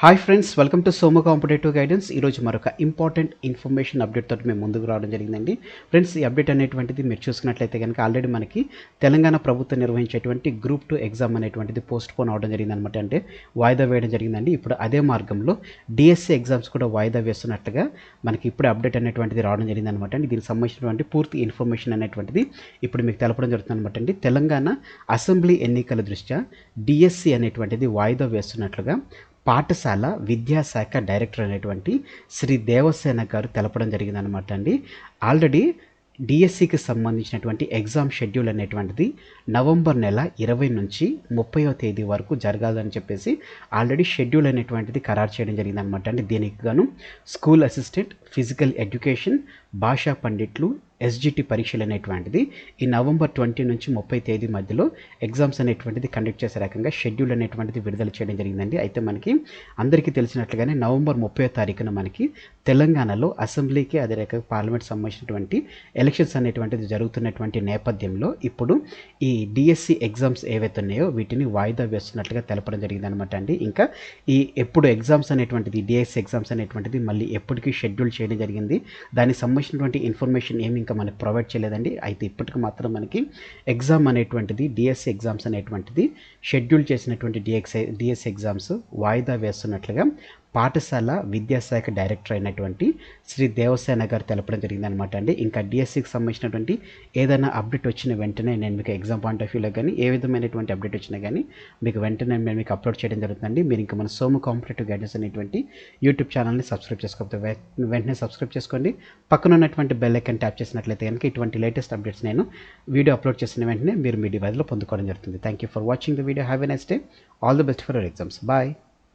Hi friends, welcome to Somu competitive guidance. ఈరోజు మరొక important information update తోటి మేము ముందుకు రావడం జరిగిందండి. ఫ్రెండ్స్, ఈ అప్డేట్ అనేటువంటిది మీరు చూసుకున్నట్లయితే కనుక ఆల్రెడీ మనకి తెలంగాణ ప్రభుత్వం నిర్వహించేటువంటి గ్రూప్ 2 ఎగ్జామ్ అనేటువంటిది పోస్ట్పోన్ అవడం జరిగిందనమాట. అంటే వాయిదా వేయడం జరిగిందండి. ఇప్పుడు అదే మార్గంలో డిఎస్సి ఎగ్జామ్స్ కూడా వాయిదా వేస్తున్నట్లుగా మనకి ఇప్పుడే అప్డేట్ అనేటువంటిది రావడం జరిగిందనమాట అండి. దీనికి సంబంధించినటువంటి పూర్తి ఇన్ఫర్మేషన్ అనేటువంటిది ఇప్పుడు మీకు తెలపడం జరుగుతుంది అనమాట అండి. తెలంగాణ అసెంబ్లీ ఎన్నికల దృష్ట్యా డిఎస్సి అనేటువంటిది వాయిదా వేస్తున్నట్లుగా పాఠశాల విద్యాశాఖ డైరెక్టర్ అనేటువంటి శ్రీ దేవసేన గారు తెలపడం జరిగిందనమాట అండి. ఆల్రెడీ డిఎస్సికి సంబంధించినటువంటి ఎగ్జామ్ షెడ్యూల్ అనేటువంటిది నవంబర్ నెల 20 నుంచి 30వ తేదీ వరకు జరగాలని చెప్పేసి ఆల్రెడీ షెడ్యూల్ అనేటువంటిది ఖరారు చేయడం జరిగిందనమాట అండి. దీనికి గాను స్కూల్ అసిస్టెంట్, ఫిజికల్ ఎడ్యుకేషన్, భాషా పండిట్లు, ఎస్జిటి పరీక్షలు అనేటువంటిది ఈ నవంబర్ 20 నుంచి 30 తేదీ మధ్యలో ఎగ్జామ్స్ అనేటువంటిది కండక్ట్ చేసే రకంగా షెడ్యూల్ అనేటువంటిది విడుదల చేయడం జరిగిందండి. అయితే మనకి అందరికీ తెలిసినట్లుగానే నవంబర్ 30వ తారీఖున మనకి తెలంగాణలో అసెంబ్లీకి అదే రకంగా పార్లమెంట్ సంబంధించినటువంటి ఎలక్షన్స్ అనేటువంటిది జరుగుతున్నటువంటి నేపథ్యంలో ఇప్పుడు ఈ డిఎస్సి ఎగ్జామ్స్ ఏవైతే ఉన్నాయో వీటిని వాయిదా వేస్తున్నట్లుగా తెలపడం జరిగిందనమాట అండి. ఇంకా ఎప్పుడు ఎగ్జామ్స్ అనేటువంటిది డిఎస్సి ఎగ్జామ్స్ అనేటువంటిది మళ్ళీ ఎప్పటికీ షెడ్యూల్ చేయడం జరిగింది. దానికి సంబంధించినటువంటి ఇన్ఫర్మేషన్ ఏమి ఇంకా మనకి ప్రొవైడ్ చేయలేదండి. అయితే ఇప్పటికి మాత్రం మనకి ఎగ్జామ్ అనేటువంటిది డిఎస్సి ఎగ్జామ్స్ అనేటువంటిది షెడ్యూల్ చేసినటువంటి డిఎస్సి ఎగ్జామ్స్ వాయిదా వేస్తున్నట్లుగా పాఠశాల విద్యాశాఖ డైరెక్టర్ అయినటువంటి శ్రీ దేవసేన గారు తెలపడం జరిగిందనమాట అండి. ఇంకా డిఎస్సికి సంబంధించినటువంటి ఏదైనా అప్డేట్ వచ్చిన వెంటనే నేను మీకు ఎగ్జామ్ పాయింట్ ఆఫ్ వ్యూలో కానీ ఏ విధమైనటువంటి అప్డేట్ వచ్చినా కానీ మీకు వెంటనే నేను మీకు అప్లోడ్ చేయడం జరుగుతుందండి. మీరు ఇంకా మన సోము కాంపిటేటివ్ గైడెన్స్ అనేటువంటి యూట్యూబ్ ఛానల్ని సబ్స్క్రైబ్ చేసుకోకపోతే వెంటనే సబ్స్క్రైబ్ చేసుకోండి. పక్కన ఉన్నటువంటి బెల్ ఐకాన్ ట్యాప్ చేసినట్లయితే కనుక ఇటువంటి లేటెస్ట్ అప్డేట్స్ నేను వీడియో అప్లోడ్ చేసిన వెంటనే మీరు మీ డివైస్లో పొందుకోవడం జరుగుతుంది. Thank you for watching the video. Have a nice day. All the best for your exams. Bye.